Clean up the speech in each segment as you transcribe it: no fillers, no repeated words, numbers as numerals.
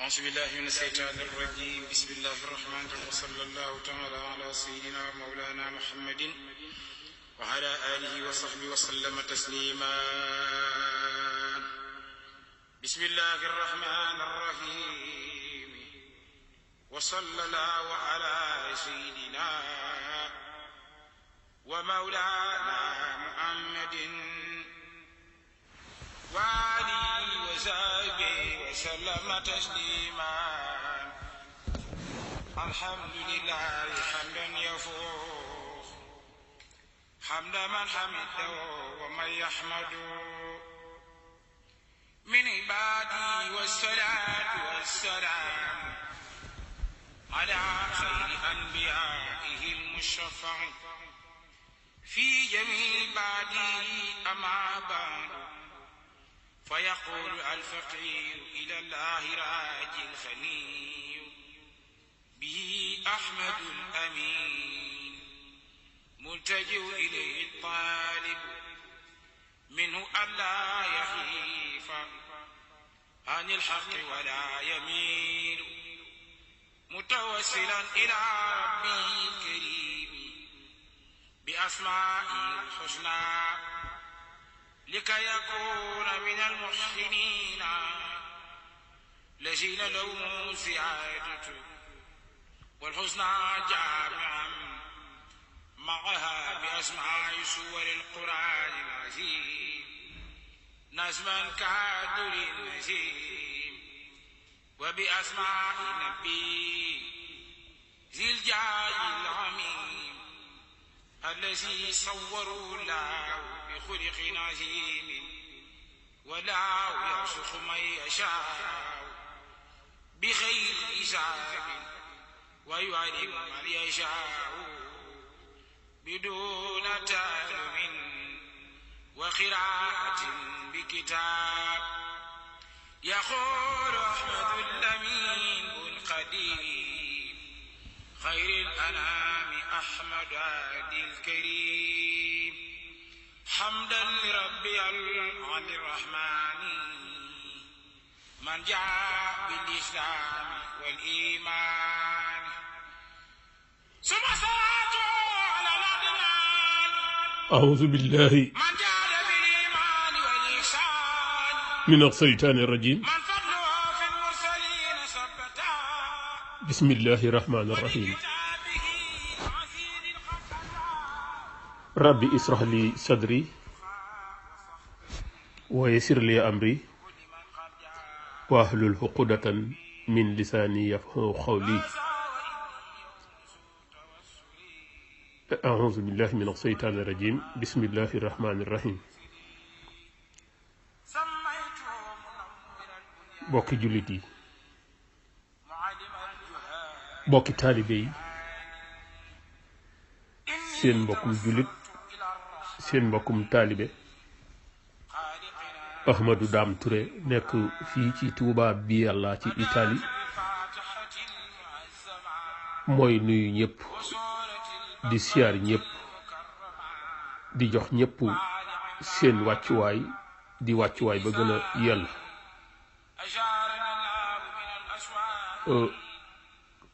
أعوذ بالله من الشيطان الرجيم بسم الله الرحمن الرحيم وصلى الله تعالى على سيدنا مولانا محمد وعلى آله وصحبه وسلم تسليما بسم الله الرحمن الرحيم وصلى الله على سيدنا ومولانا محمد وآله وصحبه وسلم تسليما الحمد لله حمدا يفوق حمد من حمده ومن يحمده من عبادي والصلاة والسلام على خير أنبيائه المشفع في جميع عباده أما بعد فيقول الفقير إلى الله راجي الخني به أحمد الأمين ملتجئ إليه الطالب منه ألا يخيف عن الحق ولا يميل متوسلا إلى ربه الكريم بأسمائه الحسنى لكي يكون من المحسنين الذين لهم سعادة والحسنى جامعا معها بأسماء سور القرآن العظيم نظما كادر النسيم وبأسماء نبي ذي الجاه العميم الذي صوروا الله بخلق عظيم ولا يرزق من يشاء بخير حساب ويعلم من يشاء بدون تعلم وقراءة بكتاب يقول أحمد الأمين القديم خير الأنام أحمد عادي الكريم حمدا لربي العلي الرحمن من جاء بالإسلام والإيمان ثم صلاته على الأدنان أعوذ بالله من جاء بالإيمان والإحسان من الشيطان الرجيم من فضله في المرسلين ثبتا بسم الله الرحمن الرحيم ربي اشرح لي صدري ويسر لي أمري واحلل عقدة من لساني يفقهوا قولي أعوذ بالله من الشيطان الرجيم بسم الله الرحمن الرحيم bokki jullit yi bokki taalibe yi seen mbokkum jullit seen mbokkum taalibe Ahmadou Dame Touré nekk fii ci Touba bi Yàlla ci Italie mooy nuyu ñëpp di siyaar ñëpp di jox ñëpp seen wàccuwaay di wàccuwaay ba gën a yell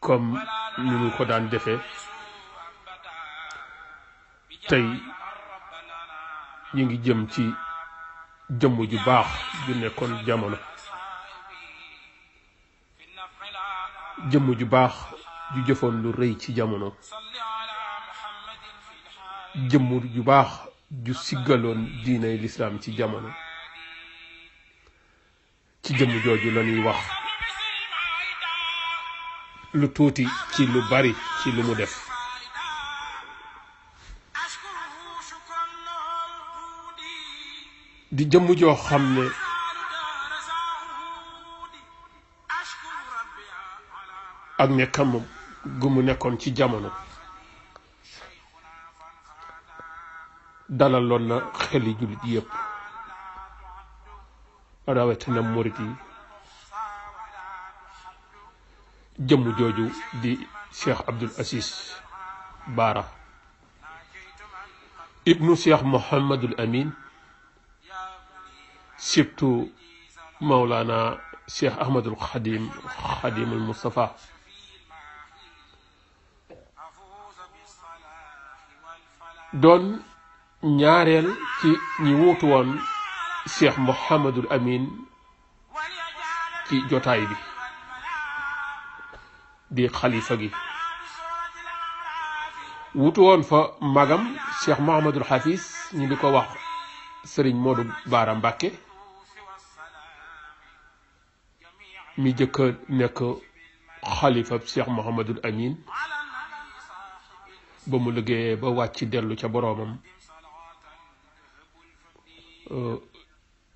comme ni mu ko daan defee tey ñu ngi jëm ci jëmm ju baax ju nekkoon jamono jëmm ju baax ju jëfoon lu rëy ci jamono jëmm ju baax ju siggaloon diinay lislaam ci jamono ci jëmm jooju la ñuy wax lu tuuti ci lu bari ci lu mu def di jëmm joo xam ne ak nekkam gu mu nekkoon ci jamono dalaloon na xeli jullit yépp rawatina murit yi jëmm jooju di Cheikh Abdoul Aziz Bara ibnu Cheikh Mouhamadul Amin surtout Maulana Cheikh Ahmadul Xadim Xadimul Mustafa doon ñaareel ci ñi wuutu woon Cheikh Mouhamadul Amin ci jotaay bi di xalifa gi wuutu woon fa magam Cheikh Mouhamadul Hafiz ñu di ko wax Sëriñ Modou Bara Mbacké mi jëkk a nekk xalifa Cheikh Mouhamadul Amin ba mu liggéeyee ba wàcc dellu ca boroomam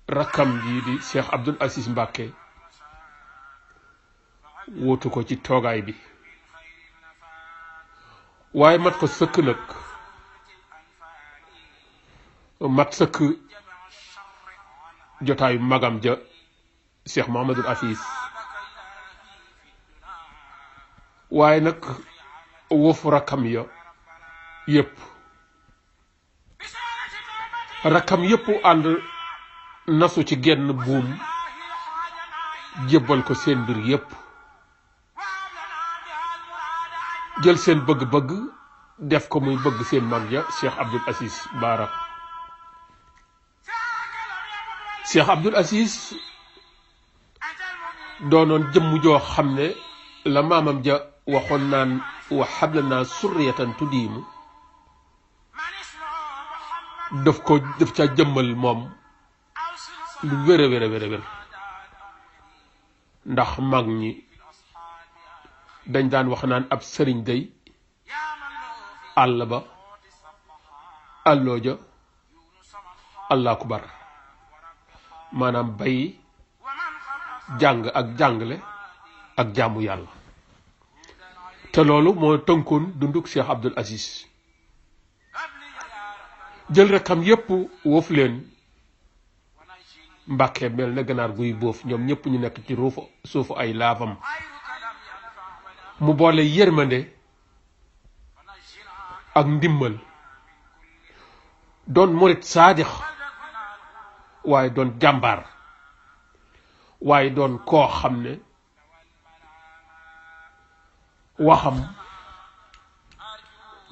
rakkam ji di Cheikh Abdoul Aziz Mbacké wóotu ko ci toogaay bi waaye mat ko sëkk nag mat sëkk jotaayu magam ja Cheikh Mouhamadul Aziz waaye nag woofu rakkam ya yëpp rakkam yëpp ànd nasu ci genn buum jébbal ko seen mbir yëpp jël seen bëgg-bëgg def ko muy bëgg seen mag ja Cheikh Abdoul Aziz Bara Cheikh Abdoul Aziz doonoon jëmm joo xam ne la maamam ja waxoon naan wa hablana surriyatan tudiimu daf ca jëmmal moom lu wér a wér ndax mag ñi dañ daan wax naan ab sëriñ day àll ba àlloo ja allahu akbar maanaam bay jàng ak jàngale ak jaamu yàlla te loolu moo tënkoon dunduk Cheikh Abdoul Aziz jël rakkam yépp woof leen Mbàkke mel na ganaar guy boof ñoom ñépp ñu nekk ci suufu ay laafam mu boole yërmande ak ndimmal doon murit saadix waaye doon jàmbaar waaye doon koo xam ne waxam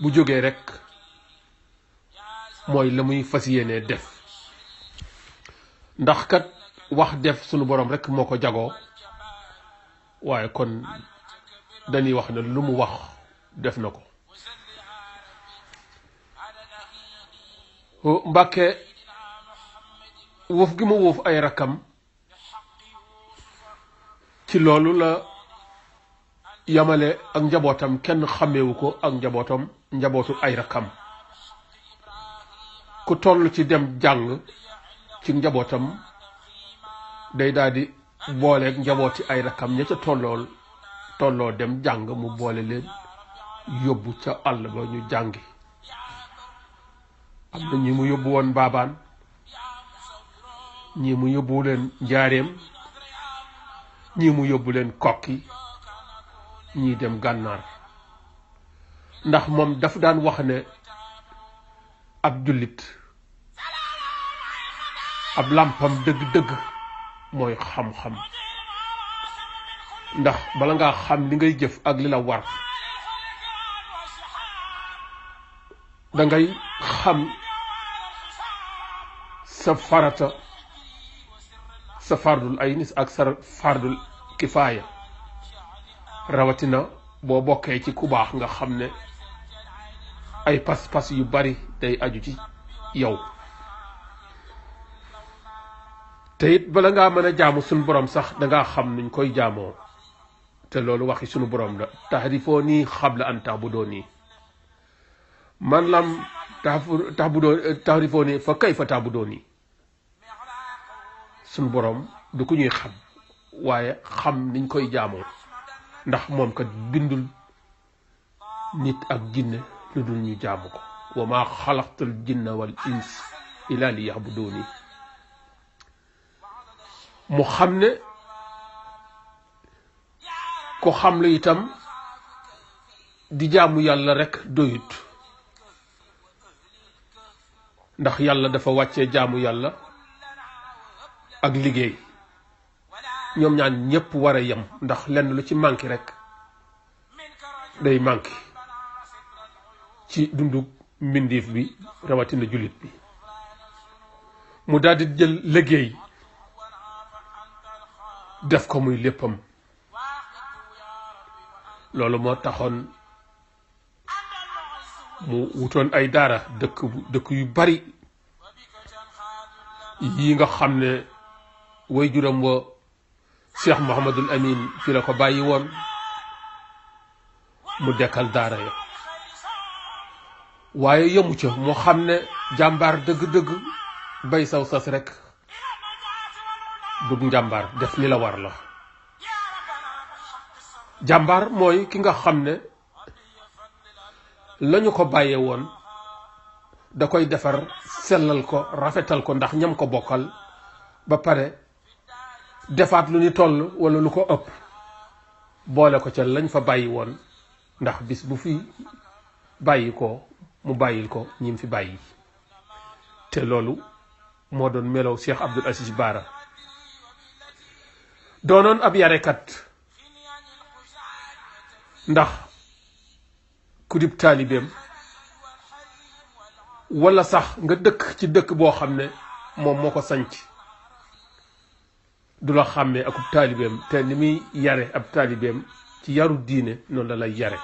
bu jógee rekk mooy la muy fas yéene def ndax kat wax def sunu boroom rekk moo ko jagoo waaye kon dañuy wax ne lu mu wax def na ko Mbàkke wuuf gi mu wuuf ay rakkam ci loolu la yamale ak njabootam kenn xàmmeewu ko ak njabootu ay rakkam ku toll ci dem jàng ci njabootam day daldi booleeg njabooti ay rakkam ña ca tolloo dem jàng mu boole leen yóbbu ca àll ba ñu jàngi am na ñi mu yóbbu woon baabaan ñi mu yóbbu leen njaareem ñi mu yóbbu leen kokki ñii dem gànnaar ndax moom daf daan wax ne ab jullit ab làmpam dëgg-dëgg mooy xam-xam ndax bala ngaa xam li ngay jëf ak li la war dangay xam sa farata sa fardul aynis ak sa fardul kifaaya rawatina boo bokkee ci ku baax nga xam ne ay pas-pas yu bari day aju ci yow te it bala ngaa mën a jaamu sunu borom sax dangaa xam nuñ koy jaamoo te loolu waxi sunu borom la tahrifoo nii xabla an taabudoo nii man lam tahrifoo nii fa kayfa taabudoo nii sunu borom du ku ñuy xam waaye xam niñ koy jaamoo ndax moom kat bindul nit ak jinne lu dul ñu jaamu ko wa maa xalaqtul jinna wal ins illa li ya'buduni mu xam ne ko xam la itam di jaamu yàlla rekk doyut ndax yàlla dafa wàccee jaamu yàlla ak liggéey ñoom ñaan ñëpp war a yem ndax lenn lu ci manqué rek day manqué ci dundu mbindeef bi rawatina jullit bi mu daal di jël liggéey def ko muy léppam loolu moo taxoon mu wutoon ay daara dëkk yu bari yi nga xam ne way juram wa Cheikh Mouhamadul Amin fi la ko bàyyi woon mu dekkal daara ya waaye yemu ca mu xam ne jàmbaar dëgg-dëgg bay saw sas rek dug njàmbaar def ni la war la jàmbaar mooy ki nga xam ne lañu ko bàyyee woon da koy defar sellal ko rafetal ko ndax ñam ko bokkal ba pare defaat lu ni toll wala lu ko ëpp boole ko ca lañ fa bàyyi woon ndax bis bu fi bàyyi ko mu bàyyil ko ñim fi bàyyi te loolu moo doon melow Cheikh Abdoul Aziz Bara doonoon ab yarekat ndax ku dib taalibeem wala sax nga dëkk ci dëkk boo xam ne moom moo ko sanc du la xàmmee akub taalibeem te ni muy yare ab taalibeem ci yaru diine noonu la lay yare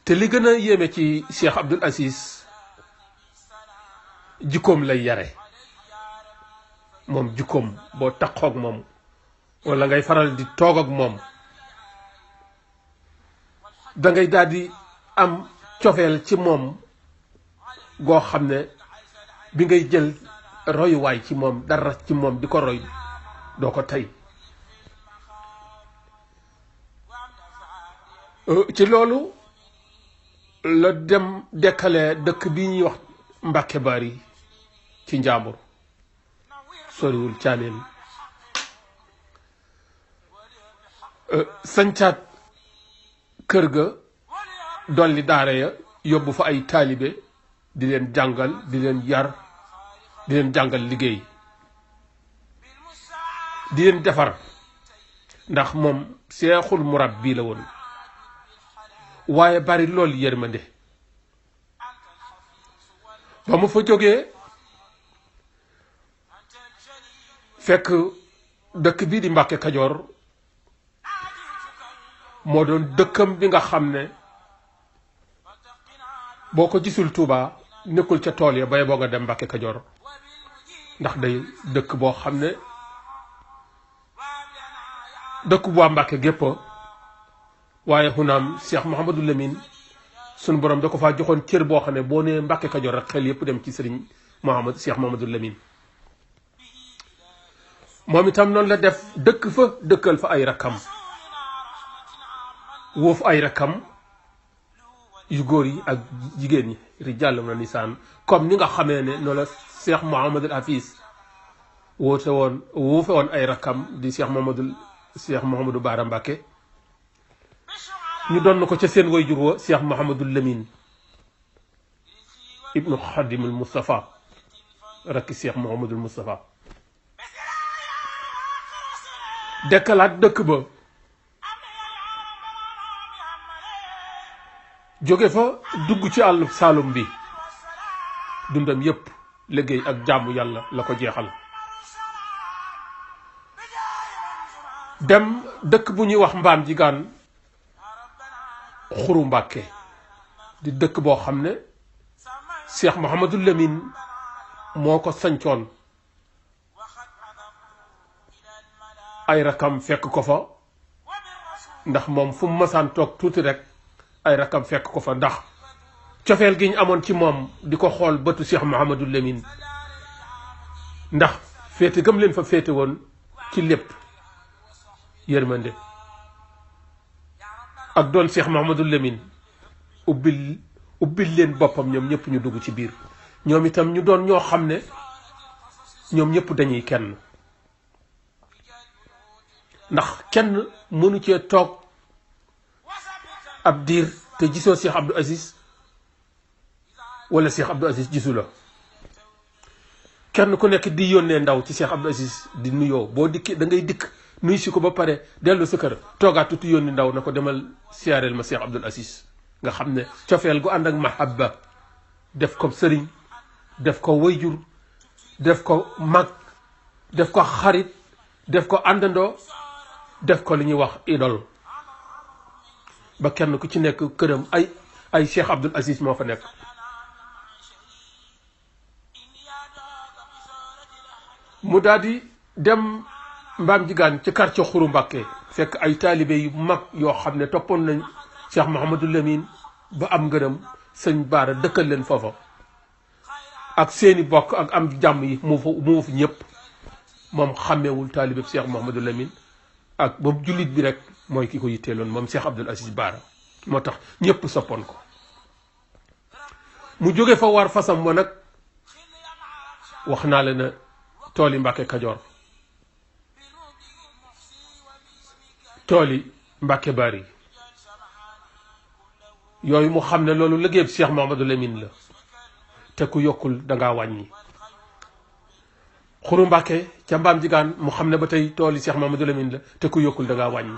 te li gën a yéeme ci Cheikh Abdoul Aziz jikkoom lay yare moom jikkoom boo taqoog moom wala ngay faral di toog ak moom dangay daal di am cofeel ci moom goo xam ne bi ngay jël royuwaay ci moom dara ci moom di ko roy doo ko tey ci loolu la dem dekkalee dëkk bi ñuy wax Mbàkke Bari ci Njàmbur soriwul Caaneen sancaat kër ga dolli daara ya yóbbu fa ay taalibe di leen jàngal di leen yar di leen jàngal liggéey di leen defar ndax moom seexul murabbi la woon waaye bari lool yërmande ba mu fa jógee fekk dëkk bii di Mbàkke Kajoor moo doon dëkkam bi nga xam ne boo ko gisul Touba nekkul ca tool ya bay boo nga dem Mbàkke Kajoor ndax day dëkk boo xam ne dëkk bu waa Mbàkke gépp waaye xunaam Cheikh Mouhamadul Lamine sunu borom da ko faa joxoon cër boo xam ne boo nee Mbàkke Kajoor rek xel yépp dem ci sëriñ Cheikh Mouhamadul Lamine moom itam noonu la def dëkk fa dëkkal fa ay rakkam woofu ay rakkam yu góor yi ak jigéen ñi rijal na nisaan comme ni nga xamee ne noonu la Cheikh Mouhamadul Hafiz woofe woon ay rakkam di Cheikh Mouhamadou Bara Mbacké ñu doon ko ca seen wayjur wa Cheikh Mouhamadul Lamine ibnu Xadimul Moustapha rakki Cheikh Mouhamadul Moustapha dekkalaat dëkk ba jóge fa dugg ci àll Saalum bi dundam yépp liggéey ak jaamu yàlla la ko jeexal dem dëkk bu ñuy wax Mbaam Jigaan Xuru Mbàkke di dëkk boo xam ne Cheikh Mouhamadul Lamine moo ko sancoon ay rakam fekk ko fa ndax moom fu mu masaan toog tuuti rek ay rakam fekk ko fa ndax cofeel gi ñu amoon ci moom di ko xool bëtu Cheikh Mouhamadul Lamine ndax féete gëm leen fa féete woon ci lépp yërmande ak doon Cheikh Mouhamadul Lamine ubbil leen boppam ñoom ñëpp ñu dugg ci biir ñoom itam ñu doon ñoo xam ne ñoom ñëpp dañuy kenn ndax kenn mënu cee toog ab diir te gisoo Cheikh Abdou Aziz wala Cheikh Abdou Aziz gisu la kenn ku nekk di yónnee ndaw ci Cheikh Abdou Aziz di nuyoo boo dikkee da ngay dikk nuyu si ko ba pare dellu sa kër toogaat tuuti yónni ndaw na ko demal siyaareel ma Cheikh Abdou Aziz nga xam ne cofeel gu ànd ak mahabba def ko sëriñ def ko wayjur def ko mag def ko xarit def ko àndandoo def ko li ñuy wax idole ba kenn ku ci nekk këram ay Cheikh Abdou Aziz moo fa nekk. mu daal di dem Mbaam Jigaan ci quartier Xuru Mbàkke fekk ay taalibe yu mag yoo xam ne toppoon nañ Cheikh Mouhamadou Lamine ba am ngërëm sëñ Baara dëkkal leen foofa ak seeni bokk ak am jàmm yi mu fa ñëpp moom xàmmeewul taalibe Cheikh Mouhamadou Lamine ak ba jullit bi rek mooy ki ko yitteeloon moom Cheikh Abdou Aziz Baara moo tax ñëpp soppoon ko. mu jóge fa war fasam wa nag wax naa la ne tooli Mbàkke Kajoor tooli Mbàkke Bari yooyu mu xam ne loolu liggéeyub Cheikh Mouhamadou Lamine la te ku yokkul dangaa wàññi. Xuru Mbàkke ca Mbaam Jigaan mu xam ne ba tey tooli Cheikh Mouhamadou Lamine la te ku yokkul dangaa wàññi.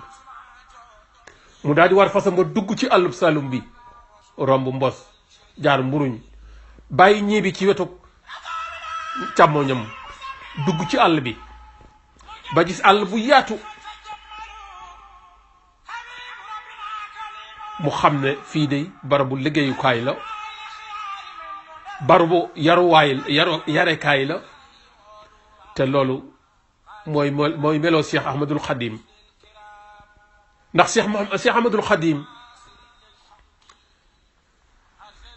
mu daal di war fasam ba dugg ci àllub Saalum bi romb Mbos jaar Mburuñ bàyyi ñiibi ci wetu càmmoñam dugg ci àll bi ba gis àll bu yaatu mu xam ne fii de barabu liggéeyukaay la barabu yarekaay la te loolu mooy meloo Cheikh Ahmadul Xadim ndax Cheikh Ahmadul Xadim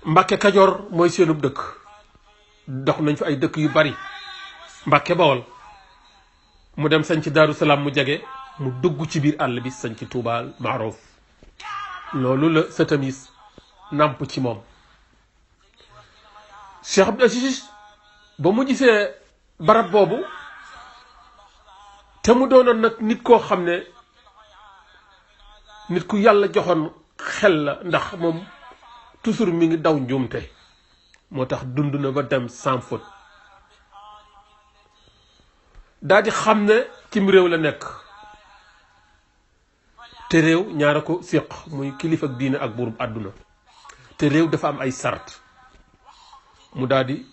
Mbàkke Kajoor mooy seenub dëkk dox nañ fi ay dëkk yu bari Mbàkke Bawol mu dem sañ ci Daaru Salaam mu jege mu dugg ci biir àll bi sañ ci Tuubaal Maarof loolu la sëtam yi nàmp ci moom. Cheikh Abdou Aziz ba mu gisee barab boobu te mu doonoon nag nit koo xam ne nit ku yàlla joxoon xel la ndax moom toujours mi ngi daw njuumte moo tax dund na ba dem sans faute daal di xam ne cim réew la nekk te réew ñaara ko séq muy kilifa ak diine ak buurub àdduna te réew dafa am ay sart mu daal di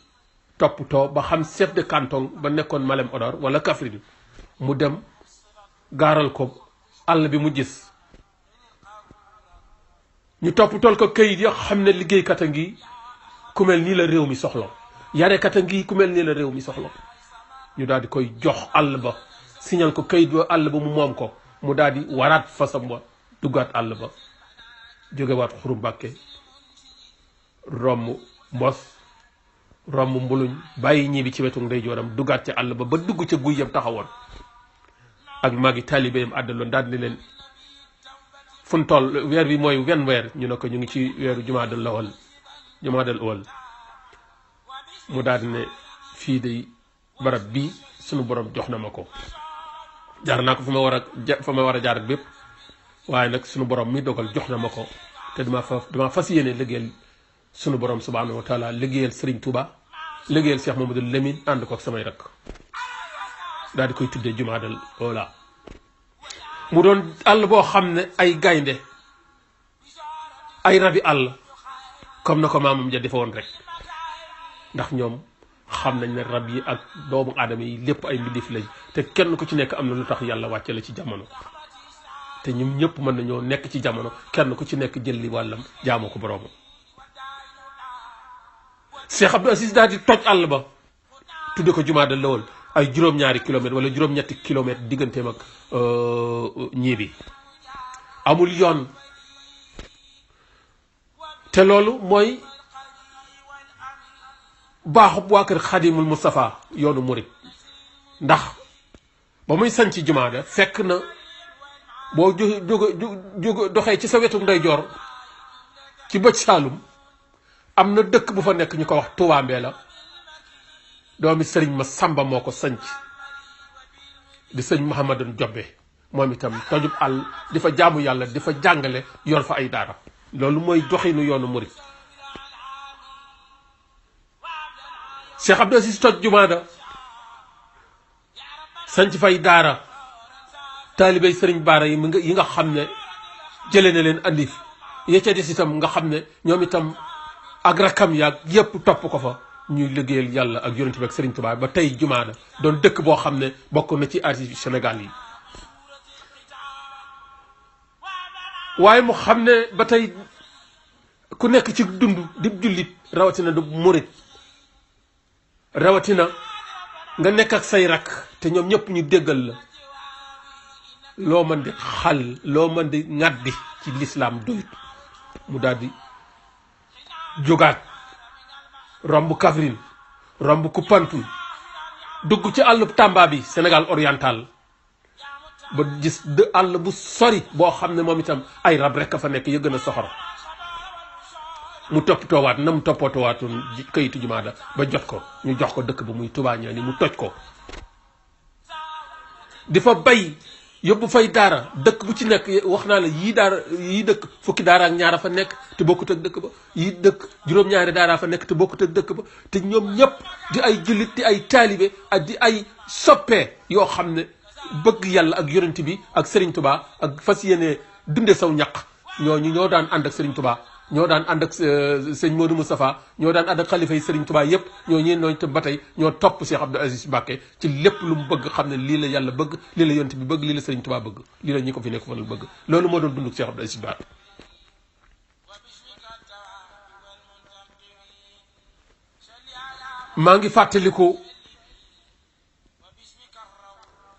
toppatoo ba xam chef de canton ba nekkoon Malem Hodar wala Kaffrine mu dem gaaral ko àll bi mu gis ñu toppatool ko këyit ya xam ne liggéeykat a ngi ku mel nii la réew mi soxla yarekat a ngi ku mel nii la réew mi soxla ñu daal di koy jox àll ba signal ko këyit ba àll ba mu moom ko mu daal di waraat fasam wa duggaat àll ba jógewaat Xuru Mbàkke romb Mbos romb Mbuluñ bàyyi ñii bi ci wetu ndeyjooram duggaat ca àll ba ba dugg ca guy yam taxawoon ak magi taalibe yam àddaloon daal di leen fu mu toll weer bi mooy wenn weer ñu ne ko ñu ngi ci weeru jumaadal awal mu daal di ne fii de barab bii sunu borom jox na ma ko jaar naa ko fa ma war a jaar ak bépp waaye nag sunu borom mi dogal jox na ma ko te dama fas yéene liggéeyal sunu borom subhanahu wa taala liggéeyal Serigne Touba liggéeyal Cheikh Mamadou Lamine ànd ko ak samay rakk daal di koy tuddee jumaadal awal mu doon àll boo xam ne ay gaynde ay rabi àll comme na ko maamam ja defe woon rek ndax ñoom xam nañ ne rab yi ak doomu aadama yi lépp ay mbindeef lañ te kenn ku ci nekk am na lu tax yàlla wàcce la ci jamono te ñun ñëpp mën nañoo nekk ci jamono kenn ku ci nekk jël li wàllam jaamoo ko boroomam. Cheikh Abdou Aziz daal di toj àll ba tudde ko jumaadal lawal ay juróom-ñaari kilomètres wala juróom-ñetti kilomètres digganteem ak ñii bi amul yoon te loolu mooy baaxub waa kër Xadimul Moustapha yoonu murit ndax ba muy sañ ci jumaada fekk na boo jóge doxee ci sa wetu ndeyjoor ci bëj Saalum am na dëkk bu fa nekk ñu ko wax Touba Mbella doomi sëriñ ma Samba moo ko sanc di sëñ Mouhamadan Jobbe moom itam tojub àll di fa jaamu yàlla di fa jàngale yor fa ay daara loolu mooy doxinu yoonu murit Cheikh Abdou Aziz toj jumaada sanc fay daara taalibey sëriñ baara yi nga xam ne jëlee na leen andi ya ca des itam nga xam ne ñoom itam ak rakam yaag yépp topp ko fa ñuy liggéeyal yàlla ak yonent bi ak sëriñ Tuubaa ba tey jumaada doon dëkk boo xam ne bokk na ci artiste Sénégal yi waaye mu xam ne ba tey ku nekk ci dund di jullit rawatina du murit rawatina nga nekk ak say rak te ñoom ñëpp ñu déggal la loo mën di xal loo mën di ŋaddi ci lislaam doyut mu daal di jógaat romb Kaffrine romb Koupantoum dugg ci àllub Tamba bi Sénégal oriental ba gis de àll bu sori boo xam ne moom itam ay rab rek a fa nekk ya gën a soxor mu toppatoowaat na mu toppatoowaatoon kayitu jumaada ba jot ko ñu jox ko dëkk ba muy Touba Niani mu toj ko di fa bay yóbbu fay daara dëkk bu ci nekk wax naa la yii dëkk fukki daara ak ñaara fa nekk te bokkut ak dëkk ba yii dëkk juróom-ñaari daara fa nekk te bokkut ak dëkk ba te ñoom ñëpp di ay jullit di ay taalibe ak di ay soppee yoo xam ne bëgg yàlla ak yonent bi ak Serigne Touba ak fas yéene dunde saw ñaq ñooñu ñoo daan ànd ak Serigne Touba ñoo daan ànd ak sëñ Modou Moustapha ñoo daan ànd ak xalifa yi Serigne Touba yépp ñoo ñeen nooñu te ba tey ñoo topp Cheikh Abdou Aziz Mbacké ci lépp lu mu bëgg xam ne lii la yàlla bëgg lii la yonent bi bëgg lii la Serigne Touba bëgg lii la ñi ko fi nekk fa la bëgg loolu moo doon dund Cheikh Abdou Aziz Mbacké maa ngi fàttaliku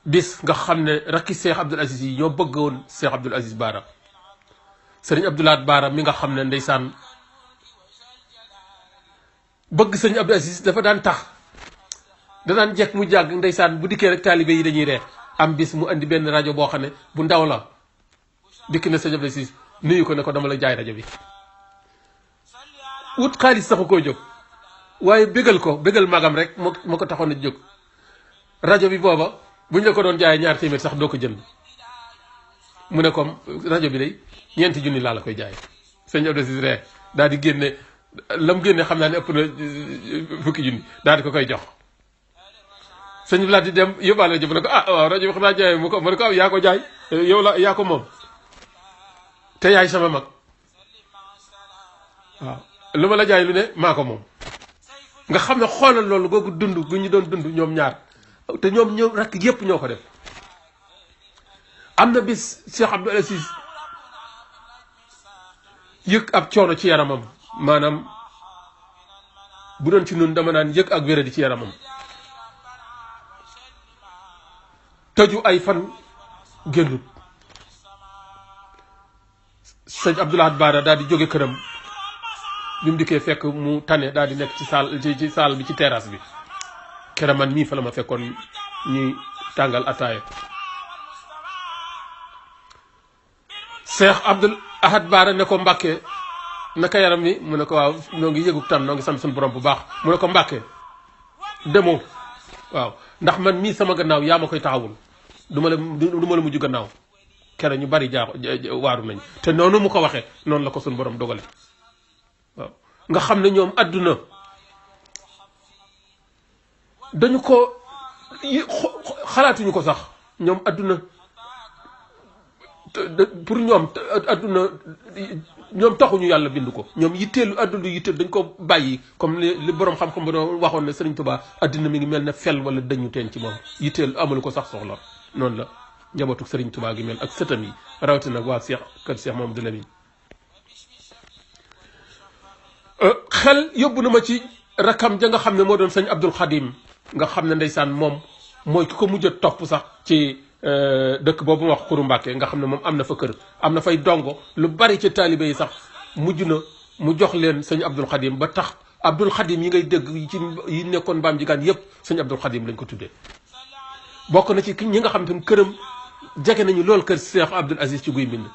bis nga xam ne rakki Cheikh Abdou Aziz yi ñoo bëggoon Cheikh Abdou Aziz Bara sëriñ Abdoulaat Baara mi nga xam ne ndeysaan bëgg sëriñ Abdou Aziz dafa daan tax danaan jekk mu jàgg ndeysaan bu dikkee rek taalibe yi dañuy ree am bis mu andi benn rajo boo xam ne bu ndaw la dikk na sëriñ Abdou Aziz nuyu ko ne ko dama la jaay rajo bi wut xaalis saxu koo jóg waaye bégal magam rek moo ko taxoon a jóg rajo bi booba buñ la ko doon jaayee ñaar téeméer sax doo ko jënd mu ne comme rajo bi day ñeenti junni laa la koy jaay sëñ Abdou Aziz ree daal di génne la mu génne xam naa ne ëpp na fukki junni daal di ko koy jox sëñ bi laa di dem yóbbaale rajo bi ne ko waaw rajo bi xanaa jaay mu ne ko yaa ko jaay yow la yaa ko moom te yaay sama mag waaw lu ma la jaay lu ne maa ko moom nga xam ne xoolal loolu googu dund gu ñu doon dund ñoom ñaar te ñoom rakk yépp ñoo ko def am na bis Cheikh Abdou Aziz yëg ab coono ci yaramam maanaam bu doon ci nun dama naan yëg ak wéradi ci yaramam tëju ay fan génnut sëñ Abdoulahat Baara daal di jóge këram bi mu dikkee fekk mu tane daal di nekk ci saal bi ci terrasse bi këram man mii fa la ma fekkoon ñuy tàngal ataaya Cheikh Abdoul Ahad Baara ne ko Mbàkke naka yaram mi mu ne ko waaw ñoo ngi yëgu tan noo ngi sant suñu borom bu baax mu ne ko Mbàkke demoo waaw ndax man mii sama gannaaw yaa ma koy taxawul du ma la mujj gannaaw kere ñu bari waaru nañ te noonu mu ko waxee noonu la ko suñu borom dogale waaw nga xam ne ñoom àdduna dañu ko xalaatuñu ko sax ñoom àdduna pour ñoom àdduna ñoom taxuñu yàlla bind ko ñoom yitteelu àdduna yitteel dañ ko bàyyi comme li borom xam-xam ba doon waxoon ne Sëriñ Tuubaa àddina mi ngi mel ne fel wala dañu teen ci moom yitteel amalu ko sax soxla noonu la njabootu Sëriñ Tuubaa gi mel ak sëtam yi rawatina waa Cheikh kër Cheikh Mamadou Lamine xel yóbbu na ma ci rakam ja nga xam ne moo doon sëñ Abdul Xadim nga xam ne ndeysaan moom mooy ki ko mujj a topp sax ci dëkk boobu ma wax Xuru Mbàkke nga xam ne moom am na fa kër am na fay dongo lu bari ci taalibe yi sax mujj na mu jox leen sëñ Abdul Xadim ba tax Abdul Xadim yi ngay dégg yi nekkoon mbaam jigaan yépp sëñ Abdul Xadim lañ ko tuddee bokk na ci ñi nga xam ne këram jege nañu loolu kër Cheikh Abdou Aziz ci guy mbind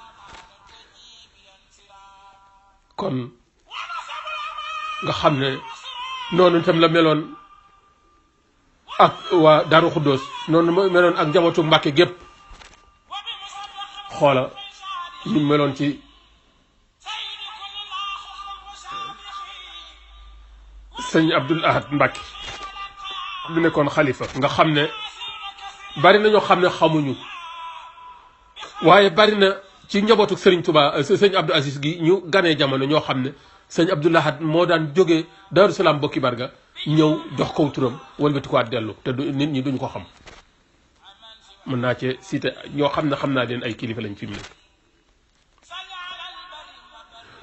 kon nga xam ne noonu itam la meloon ak waa Daaru Xuddoos noonu meloon ak njabootu Mbàkke gépp xoola ñu meloon ci sëñ Abdoul Ahad Mbàkke bi nekkoon xalifa nga xam ne bari na ñoo xam ne xamuñu waaye bari na ci njabootu Serigne Touba sëñ Abdou Aziz gi ñu ganee jamono ñoo xam ne sëñ Abdou Lahad moo daan jógee Daaru Salaam bokki barga ñëw jox kow turam wëlbatikuwaat dellu te nit ñi duñ ko xam mën naa ci cité ñoo xam ne xam naa leen ay kilifa lañ fi mu nekk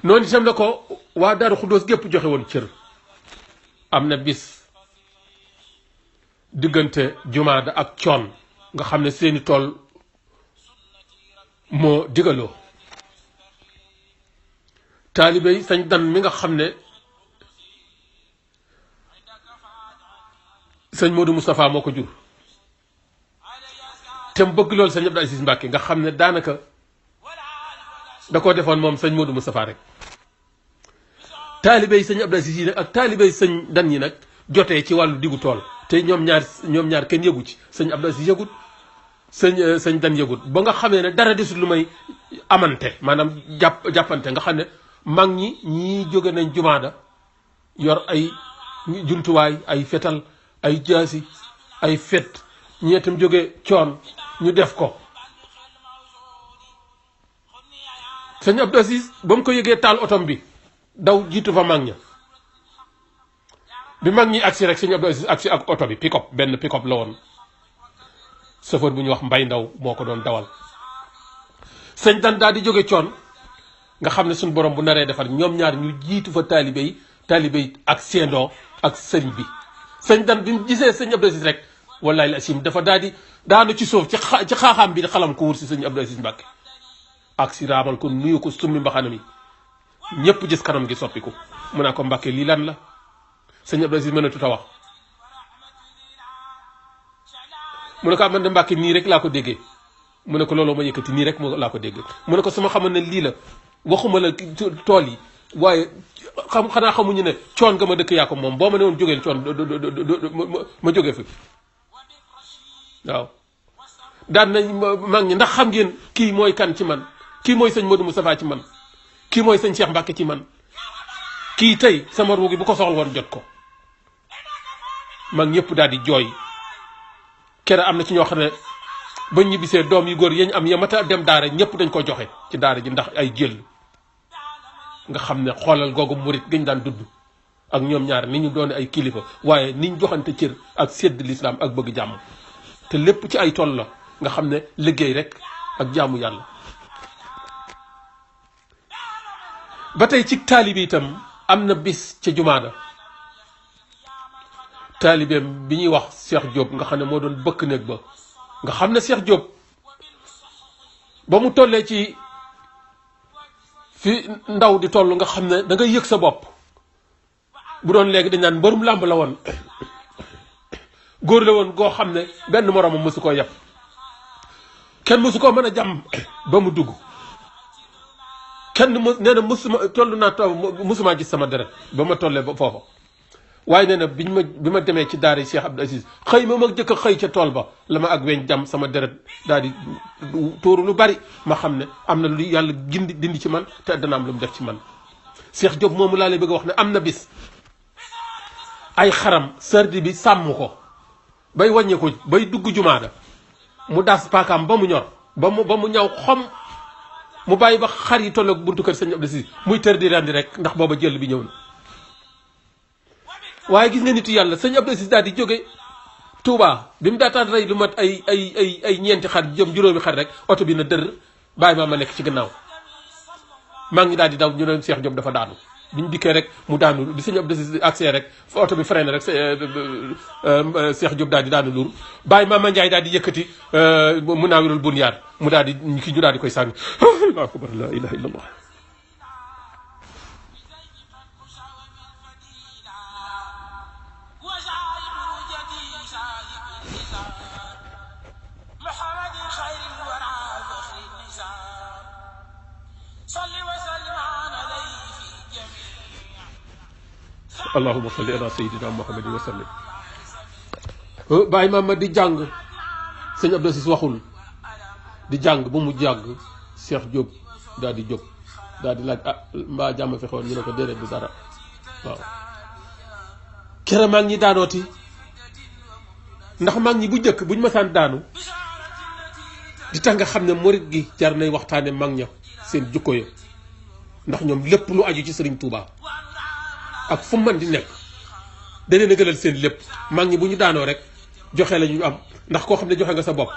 noonu itam la ko waa Daaru Xuddoos gépp joxe woon cër am na bis diggante jumaada ak coon nga xam ne seeni tool moo digaloo taalibe yi sañ dan mi nga xam ne sëñ Modou Moustapha moo ko jur te mu bëgg loolu sëñ Abdou Aziz Mbacke nga xam ne daanaka da koo defoon moom sëñ Modou Moustapha rek taalibe yi sëñ Abdou Aziz yi nag ak taalibe yi sëñ dan yi nag jotee ci wàllu diggu tool te ñoom ñaar kenn yëgu ci sëñ Abdou Aziz yëgut sëñ dan yëgut ba nga xamee ne dara desul lu may amante maanaam jàppante nga xam ne mag ñii jóge nañ jumaada yor ay jumtuwaay ay fetal ay jaasi ay fet ñeetam jóge coon ñu def ko sëñ Abdou Aziz ba mu ko yëgee taal otom bi daw jiitu fa mag ña bi mag ñi agsi rek sëñ Abdou Aziz agsi ak oto bi pick-up benn pick-up la woon chauffeur bu ñuy wax Mbay Ndaw moo ko doon dawal sëñ dan daal di jóge coon nga xam ne suñu borom bu naree defar ñoom ñaar ñu jiitu fa taalibe yi ak seendoo ak sëñ bi sëñ dan bi mu gisee sëñ Abdou Aziz rek wallahi la sim dafa daal di daanu ci suuf ci xaaxaam bi di xalam ko wur si sëñ Abdou Aziz Mbacke ak si raamal ko nuyu ko summi mbaxana mi ñëpp gis kanam gi soppiku mu naa ko Mbacke lii lan la sëñ Abdou Aziz mënatut a wax mu ne ko man de Mbacke nii rek laa ko déggee mu ne ko looloo ma yëkkati nii rek laa ko déggee mu ne ko su ma xamoon ne lii la waxuma la tool yi waaye xanaa xamuñu ne coon nga ma dëkk yaa ko moom boo ma ne woon jógeel coon ma jóge fi waaw daan nañ mag ñi ndax xam ngeen kii mooy kan ci man kii mooy sëñ Modou Moustapha ci man kii mooy sëñ Cheikh Mbacke ci man kii tey sama ruugi bu ko soxla woon jot ko mag ñëpp daal di jooy kere am na ci ñoo xam ne ba ñibbisee doom yu góor yañ am yamata dem daara ñëpp dañ ko joxe ci daara ji ndax ay jël nga xam ne xoolal googu murit gañ daan dudd ak ñoom ñaar ni ñu doon ay kilifa waaye niñ joxante cër ak sédd lislaam ak bëgg jàmm te lépp ci ay tool la nga xam ne liggéey rek ak jaamu yàlla ba tey ci taalibe itam am na bis ca jumaada taalibeem bi ñuy wax Cheikh Diop nga xam ne moo doon bëkk néeg ba nga xam ne Cheikh Diop ba mu tollee ci fi ndaw di toll nga xam ne da ngay yëg sa bopp bu doon léegi dañ naan mbërum làmb la woon góor la woon goo xam ne benn moroomam mësu koo yàpp kenn mësu koo mën a jàmm ba mu dugg kenn nee na mësuma gis sama deret ba ma tollee ba foofa waaye nee na bi ma demee ci daara Cheikh Abdou Aziz xëy ma jëkk a xëy ca tool ba la ma ak weñ jam sama deret daal di tuuru lu bari ma xam ne am na lu yàlla dindi ci man te dana am lu mu def ci man Cheikh Diop moomu laa lay bëgg a wax ne am na bis ay xaram sardi bi sàmm ko bay wàññee ko bay dugg jumaada mu daas paakaam ba mu ñor ba mu ñaw xom mu bàyyi ba xar yi tolloog buntu kër sëñ Abdou Aziz muy tër di rendi rek ndax booba jël bi ñëw na waaye gis nga nitu yàlla sëñ Abdou Aziz daal di jóge Touba bi mu daataan rey lu mat ay ñeenti xar jëm juróomi xar rek oto bi na dër bàyyi ma nekk ci gannaaw maa ngi daal di daw ñu ne Cheikh Diop dafa daanu bi ñu dikkee rek mu daanu bi sëñ Abdou Aziz accès rek fa oto bi freiné rek Cheikh Diop daal di daanu luur bàyyi Mama Ndiaye daal di yëkkati mu naawirul bunyaar mu daal di ñu daal di koy sànni allahu akbar la ilaha illallah allahumma salli ala sayyidina muhammadin wa sallim bàyyi maam ma di jàng sëñ Abdou Aziz waxul di jàng ba mu jàng Cheikh Diop daal di jóg daal di laaj mbaa jàmm fi xewoon ñu ne ko déedéet du dara waaw kere maa ngi ñi daanooti ndax mag ñi bu njëkk buñ masaan daanu di tax nga xam ne murit gi jar nay waxtaane mag ña seen jukko yo ndax ñoom lépp lu aju ci Sëriñ Tuubaa ak fu mën di nekk da leen a gënal seen lépp. mag ñi bu ñu daanoo rek joxe la ñu am ndax koo xam ne joxe nga sa bopp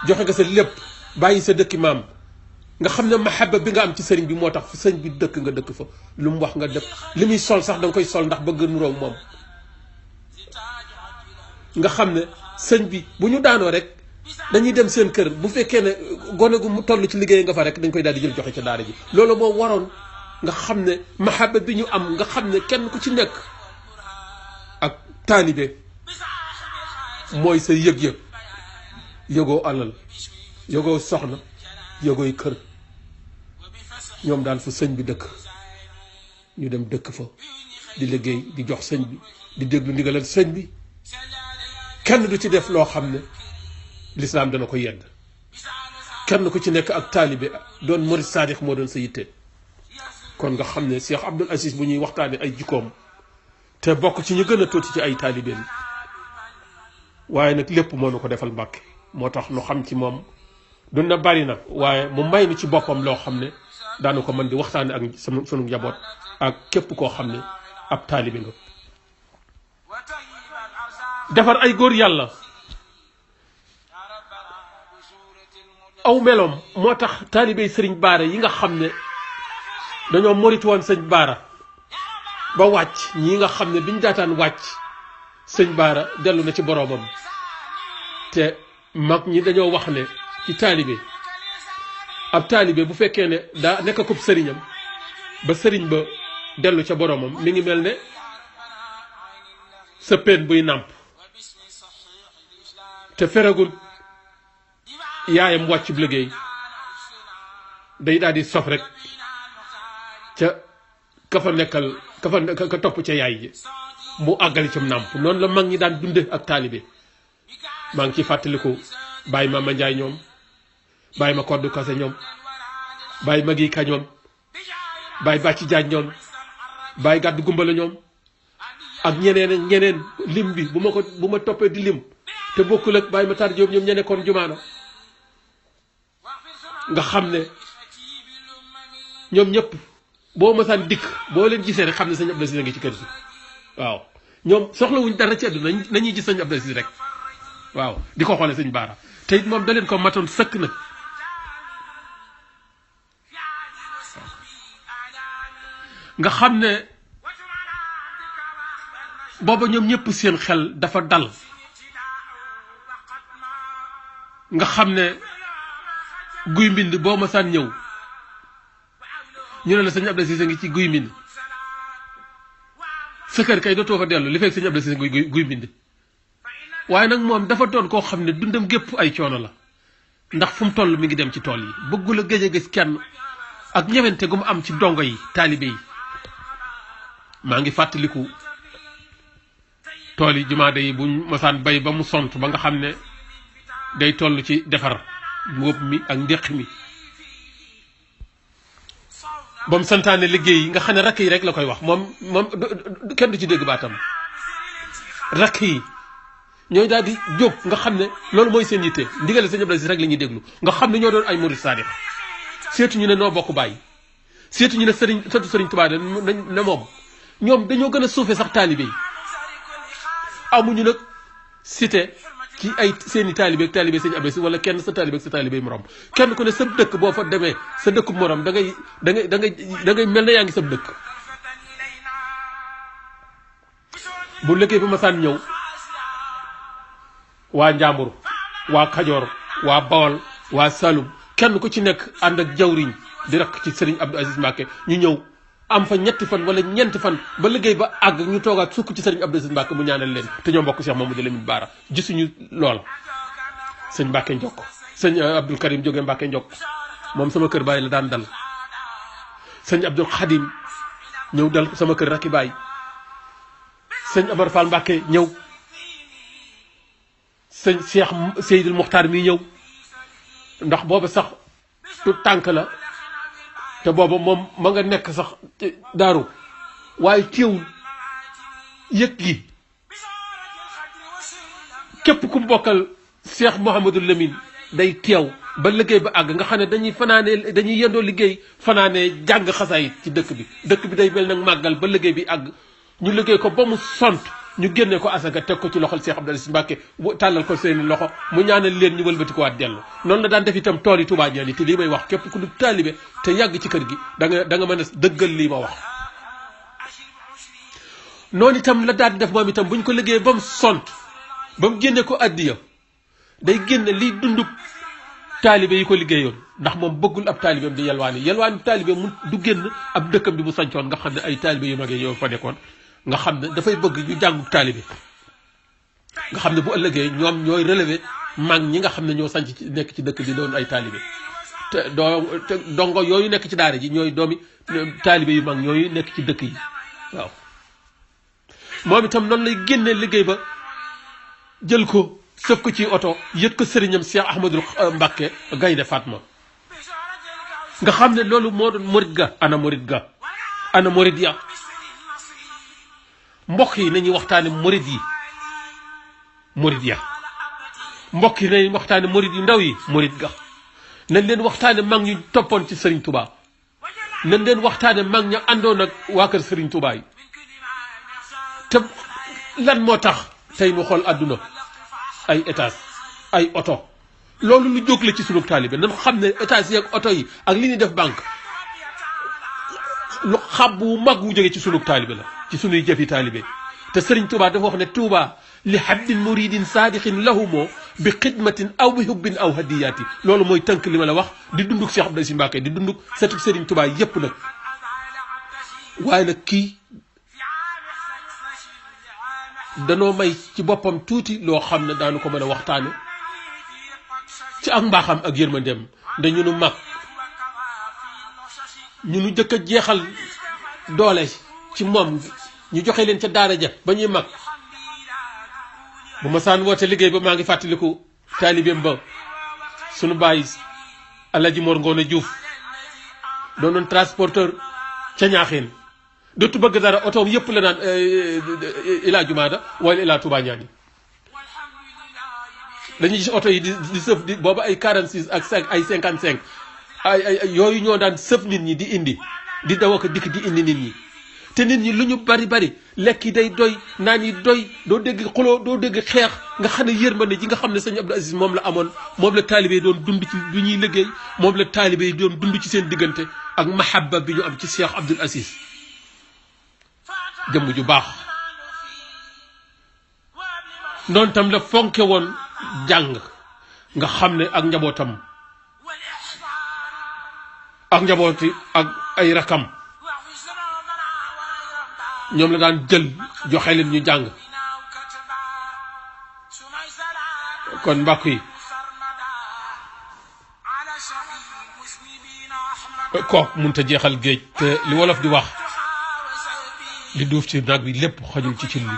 joxe nga sa lépp bàyyi sa dëkki maam nga xam ne mahabba bi nga am ci sëriñ bi moo tax fu sëñ bi dëkk nga dëkk fa lu mu wax nga dëkk li muy sol sax da nga koy sol ndax bëgg nuróo moom. nga xam ne sëñ bi bu ñu daanoo rek dañuy dem seen kër bu fekkee ne gone gu mu toll ci liggéey nga fa rek dañ koy daal di jël joxe ca daara ji. loolu moo waroon nga xam ne mahabba bi ñu am nga xam ne kenn ku ci nekk ak taalibe mooy sa yëg-yëg yëgoo alal yëgoo soxna yëgooy kër ñoom daal fu sëñ bi dëkk ñu dem dëkk fa di liggéey di jox sëñ bi di déglu ndigalal sëñ bi kenn du ci def loo xam ne lislaam dana ko yedd kenn ku ci nekk ak taalibe doon murid saadix moo doon sa yitte. kon nga xam ne Cheikh Abdoul Aziz bu ñuy waxtaane ay jikkoom te bokk ci ñu gën a tuuti ci ay taalibeem waaye nag lépp moo nu ko defal Mbàkke moo tax nu xam ci moom du na bari na waaye mu may nu ci boppam loo xam ne daanu ko mën di waxtaane ak sunu njaboot ak képp koo xam ne ab taalibe nga. defar ay góor yàlla aw meloom moo tax taalibey sëriñ Baara yi nga xam ne dañoo morit woon sëñ Baara ba wàcc ñii nga xam ne biñ daataan wàcc sëñ Baara dellu na ci boroomam te mag ñi dañoo wax ne ci taalibe ab taalibe bu fekkee ne daa nekk ko sëriñam ba sëriñ ba dellu ca boroomam mi ngi mel ne sa peen buy nàmp te feragul yaayam wàcc bu liggéey day daal di sof rek ca ka fa nekkal ka topp ca yaay ji mu àggali ci nàmp noonu la mag ñi daan dunde ak taalibe maa ngi ciy fàttaliku bàyyi ma Njaay ñoom bàyyi ma koddu kase ñoom bàyyi ma gi ka ñoom bàyyi bàcci jaaj ñoom bàyyi gàddu gumbala ñoom ak ñeneen ak ñeneen lim bi bu ma toppee di lim te bokkul ak bàyyi ma tar Jóob ñoom ña nekkoon jumaana nga xam ne ñoom ñëpp boo masaan dikk boo leen gisee rek xam ne sëñ Abdou Aziz a ngi ci kër gi waaw ñoom soxlawuñ dara ci àdduna nañuy gis sëñ Abdou Aziz rek waaw di ko xoole sëñ Baara te it moom da leen ko matoon sëkk nag nga xam ne booba ñoom ñëpp seen xel dafa dal nga xam ne guy mbind boo masaan ñëw ñu ne la sëñ Abdou Aziz a ngi ci guy mbind sa kër kay dootoo fa dellu li fekk sëñ Abdou Aziz guy mbind waaye nag moom dafa doon koo xam ne dundam gépp ay coono la ndax fu mu toll mi ngi dem ci tool yi bëggul a gëj a gis kenn ak ñewente gu mu am ci dongo yi taalibe yi maa ngi fàttaliku tool yi jumaade yi buñ masaan bay ba mu sont ba nga xam ne day toll ci defar ngóob mi ak ndéq mi ba mu santaane liggéey yi nga xam ne rakk yi rek la koy wax moom kenn du ci dégg baatam rakk yi ñooy daal di jóg nga xam ne loolu mooy seen yitte ndigale sëñ Abdou Aziz rek la ñuy déglu nga xam ne ñoo doon ay murid saadix seetu ñu ne noo bokk bàyyi seetu ñu ne sëriñ Tuubaa ne moom ñoom dañoo gën a suufe sax taalibe yi amuñu nag cité ci ay seeni taalibe ak taalibe sëñ Abdou Aziz wala kenn sa taalibe ak sa taalibe morom kenn ku ne sa dëkk boo fa demee sa dëkku morom da ngay mel na yaa ngi sa dëkk bu liggéey bi ma saan ñëw waa Njàmbur waa Kajoor waa Bawol waa Saloum kenn ku ci nekk ànd ak jawriñ di rakk ci sëriñ Abdou Aziz Mbacke ñu ñëw am fa ñetti fan wala ñeenti fan ba liggéey ba àgg ñu toogaat sukk ci sëriñ Abdou Aziz Mbacke mu ñaanal leen te ñoo mbokk Cheikh Mamadou Lamine Bara gisuñu loola sëñ Mbacke Njokk sëñ Abdoul Karim jóge Mbacke Njokk moom sama kër baay la daan dal sëñ Abdoul Khadim ñëw dal sama kër rakki baay sëñ Amar Fall Mbacke ñëw sëñ Cheikh Seydil Muxtaar mi ñëw ndax booba sax tu tànk la te booba moom ma nga nekk sax daaru waaye teewul yëg gi képp ku bokkal Cheikh Mouhamadou Lamine day teew ba liggéey ba àgg nga xam ne dañuy fanaane dañuy yendoo liggéey fanaane jàng xasaayit ci dëkk bi day mel nag màggal ba liggéey bi àgg ñu liggéey ko ba mu sont ñu génne ko asaka teg ko ci loxol Cheikh Abdou Aziz Mbacké tàllal ko seeni loxo mu ñaanal leen ñu wëlbati ko waat dellu noonu la daan def itam tool yi Touba ñaan yi te lii may wax képp ku du taalibe te yàgg ci kër gi da nga mën a dëggal lii ma wax noonu itam la daan def moom itam buñ ko liggéey ba mu sont ba mu génne ko addiya day génne liy dundub taalibe yi ko liggéeyoon ndax moom bëggul ab taalibeem di yelwaani taalibe mu du génn ab dëkkam bi mu sancoon nga xam ne ay taalibe yu magee yow fa nekkoon nga xam ne dafay bëgg ñu jàngu taalibe nga xam ne bu ëllëgee ñoom ñooy relever mag ñi nga xam ne ñoo sanc ci nekk ci dëkk bi doon ay taalibe te dongo yooyu nekk ci daara ji ñooy doomi taalibe yu mag ñooyu nekk ci dëkk yi waaw moom itam noonu lay génne liggéey ba jël ko sëf ko ci oto yët ko sëriñam Cheikh Ahmadou Mbacké Gaynde Fatma nga xam ne loolu moo doon murid ga ana murid ya mbokk yi nañuy waxtaane murid ya mbokk yi nañuy waxtaane murid yu ndaw yi murid ga nañ leen waxtaane mag ñu toppoon ci Serigne Touba nañ leen waxtaane mag ña àndoon ak waa kër Serigne Touba yi te lan moo tax tey mu xool àdduna ay étage ay oto loolu lu jóg la ci sunu taalibe nan xam ne étage yi ak oto yi ak li ñuy def banque lu xam bu mag wu jóge ci sunu taalibe la ci sunuy jëfi taalibe te Serigne Touba dafa wax ne Touba li habdin muridin saadiqin lahumoo bi xidmatin aw bi hubbin aw hadiyaati loolu mooy tënk li ma la wax di dunduk Cheikh Abdou Aziz Mbacké di dunduk setuk Serigne Touba yépp nag waaye nag kii danoo may ci boppam tuuti loo xam ne daanu ko mën a waxtaane ci ak mbaaxam ak yërmandeem dañu nu mag ñu nu jëkk a jeexal doole ci moom ñu joxe leen ca daara ja ba ñuy mag bu ma saan woote liggéey ba maa ngi fàttaliku taalibeem ba sunu baay Alaaji Mor Ngoone Diouf doonoon transporteur ca Ñaaxeen dootu bëgg dara otoom yëpp la naan ilaa Jumaada wala ilaa Touba Ñaani dañuy gis oto yi di sëf di booba ay 46 ak 5 ay 55 ay yooyu ñoo daan sëf nit ñi di indi di daw ak dikk di indi nit ñi te nit ñi lu ñu bari lekk yi day doy naan yi doy doo dégg xuloo doo dégg xeex nga xam ne yërmande ji nga xam ne sëñ Abdou Aziz moom la amoon moom la taalibe yi doon dund ci lu ñuy liggéey moom la taalibe yi doon dund ci seen diggante ak mahabba bi ñu am ci Cheikh Abdou Aziz jëmm ju baax noonu tam la fonke woon jàng nga xam ne ak njabootam ak njabooti ak ay rakam ñoom la daan jël joxe leen ñu jàng kon mbokk yi kook mënut a jeexal géej te li wolof di wax li duuf ci nag bi lépp xajul ci cin li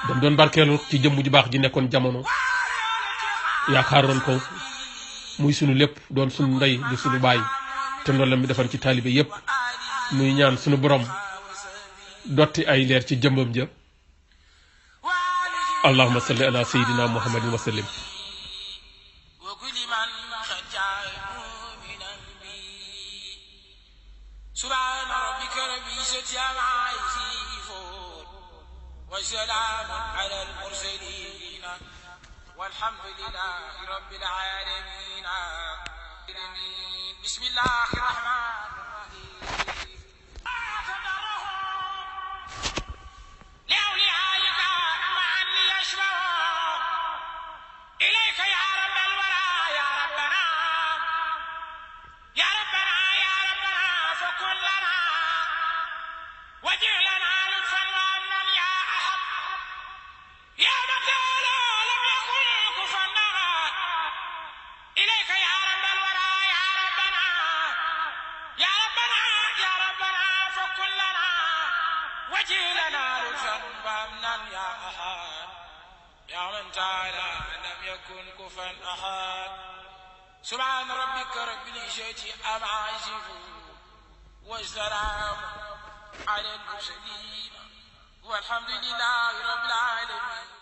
dam doon barkeelu ci jëmm ju baax ji nekkoon jamono yaakaaroon ko muy sunu lépp doon sunu ndey di sunu baay te ndoon la mi defar ci taalibe yépp muy ñaan sunu borom dotti ay leer ci jëmmam ja allahumma salli ala sayyidina muhammadin wa sallim subhana rabbika rabbil izzati amma yasifun wa salamun ala al mursalin walhamdulillahi rabbil alamin bismillahir rahmanir rahim سبحان ربك رب العزة عما يصفون والسلام على المرسلين والحمد لله رب العالمين